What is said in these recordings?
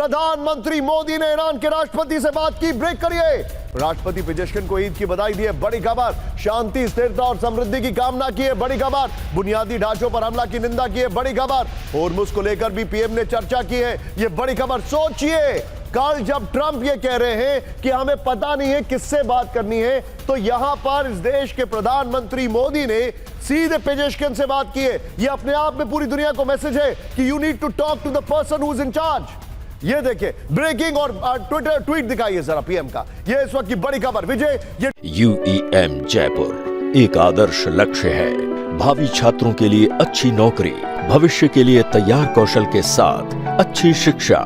प्रधानमंत्री मोदी ने ईरान के राष्ट्रपति से बात की। ब्रेक करिए। राष्ट्रपति पेजेश्किन को ईद की बधाई दी है, बड़ी खबर। शांति, स्थिरता और समृद्धि की कामना की है, बड़ी खबर। बुनियादी ढांचों पर हमला की निंदा की है, बड़ी खबर। होर्मुज को लेकर भी पीएम ने चर्चा की है, यह बड़ी खबर। सोचिए, कल जब ट्रंप ये कह रहे हैं कि हमें पता नहीं है किससे बात करनी है, तो यहां पर इस देश के प्रधानमंत्री मोदी ने सीधे पेजेश्किन से बात की है। यह अपने आप में पूरी दुनिया को मैसेज है कि you need to talk to the person who is in charge. ये देखिए, ब्रेकिंग और ट्विटर ट्वीट दिखाइए जरा पीएम का। ये इस वक्त की बड़ी खबर। विजय, ये UEM जयपुर एक आदर्श लक्ष्य है। भावी छात्रों के लिए अच्छी नौकरी, भविष्य के लिए तैयार कौशल के साथ अच्छी शिक्षा।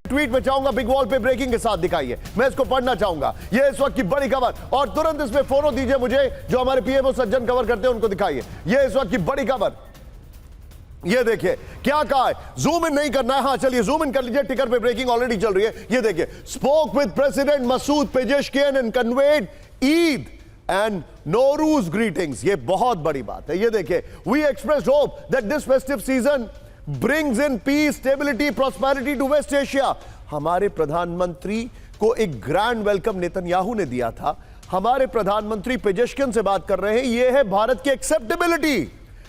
ट्वीट में चाहूंगा बिग वॉल पे ब्रेकिंग के साथ दिखाइए, मैं इसको पढ़ना चाहूंगा। ये इस वक्त की बड़ी खबर, और तुरंत इसमें फोटो दीजिए मुझे, जो हमारे पीएमओ सज्जन कवर करते हैं उनको दिखाइए। ये इस वक्त की बड़ी खबर। ये देखिए क्या कहा है, जूम इन नहीं करना है। हाँ चलिए जूम इन कर लीजिए, टिकर पे ब्रेकिंग ऑलरेडी चल रही है। ये देखिए, spoke with president Masoud Pezeshkian and conveyed Eid and Nowruz greetings. ये बहुत बड़ी बात है। ये देखिए, we express hope that this festive season brings in peace, stability, prosperity to West Asia। हमारे प्रधानमंत्री को एक ग्रैंड वेलकम नेतन्याहू ने दिया था। हमारे प्रधानमंत्री पेजेश्किन से बात कर रहे हैं। यह है भारत की एक्सेप्टेबिलिटी।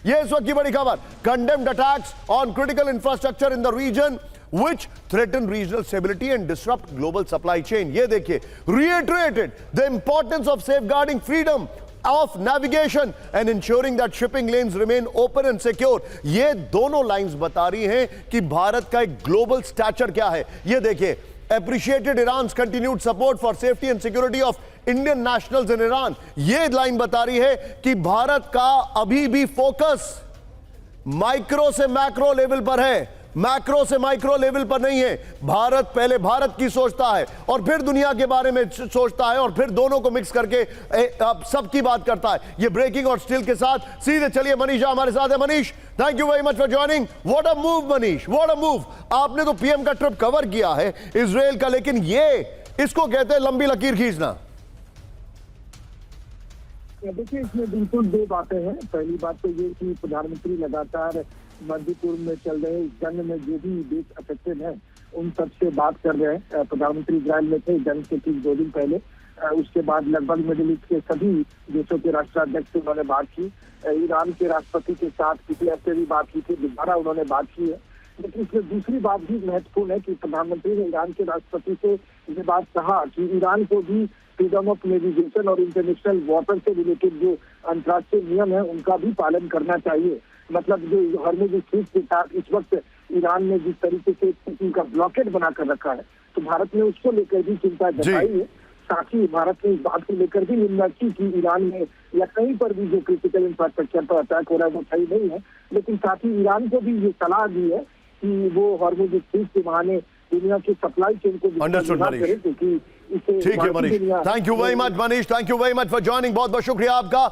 यह इस वक्त की बड़ी खबर। Condemned attacks on critical infrastructure in the region which threaten regional stability and disrupt global supply chain। ये देखिए, reiterated the importance of safeguarding freedom of navigation and ensuring that shipping lanes remain open and secure। ये दोनों lines बता रही हैं कि भारत का एक ग्लोबल स्टैचर क्या है। ये देखिए, appreciated Iran's continued support for safety and security of Indian nationals in Iran। ये लाइन बता रही है कि भारत का अभी भी फोकस माइक्रो से मैक्रो लेवल पर है, मैक्रो से माइक्रो लेवल पर नहीं है। भारत पहले भारत की सोचता है और फिर दुनिया के बारे में सोचता है और फिर दोनों को मिक्स करके सबकी बात करता है। ये ब्रेकिंग और स्टिल के साथ सीधे चलिए, मनीषा हमारे साथ है। Manish, thank you very much for joining. What a move Manish, what a move. आपने तो पीएम का ट्रिप कवर किया है इजराइल का, लेकिन ये इसको कहते हैं लंबी लकीर खींचना। देखिए, इसमें बिल्कुल दो बातें हैं। पहली बात तो ये कि प्रधानमंत्री लगातार मध्य पूर्व में चल रहे जंग में जो भी देश अफेक्टेड है उन सब से बात कर रहे हैं। प्रधानमंत्री इजराइल में थे जंग से ठीक 2 दिन पहले। उसके बाद लगभग मिडिल ईस्ट के सभी देशों के राष्ट्राध्यक्ष से उन्होंने बात की। ईरान के राष्ट्रपति के साथ पीटीएस से भी बात की थी, दोबारा उन्होंने बात की है। लेकिन इसमें दूसरी बात भी महत्वपूर्ण है कि प्रधानमंत्री ने ईरान के राष्ट्रपति से ये बात कहा कि ईरान को भी फ्रीडम ऑफ नेविगेशन और इंटरनेशनल वाटर से रिलेटेड जो अंतर्राष्ट्रीय नियम है उनका भी पालन करना चाहिए। मतलब जो हॉर्मुज स्ट्रीट के साथ इस वक्त ईरान ने जिस तरीके से उनका ब्लॉकेड बनाकर रखा है, तो भारत ने उसको लेकर भी चिंता जताई है। साथ ही भारत ने इस बात को लेकर भी निंदा की कि ईरान में या कहीं पर भी जो क्रिटिकल इंफ्रास्ट्रक्चर पर अटैक हो रहा है वो सही नहीं है। लेकिन साथ ही ईरान को भी ये सलाह दी है कि वो हॉर्मुज स्ट्रीट के बहाने दुनिया की सप्लाई चेन को करे, क्योंकि ठीक है Manish, thank you very much Manish, thank you very much for joining. बहुत बहुत शुक्रिया आपका।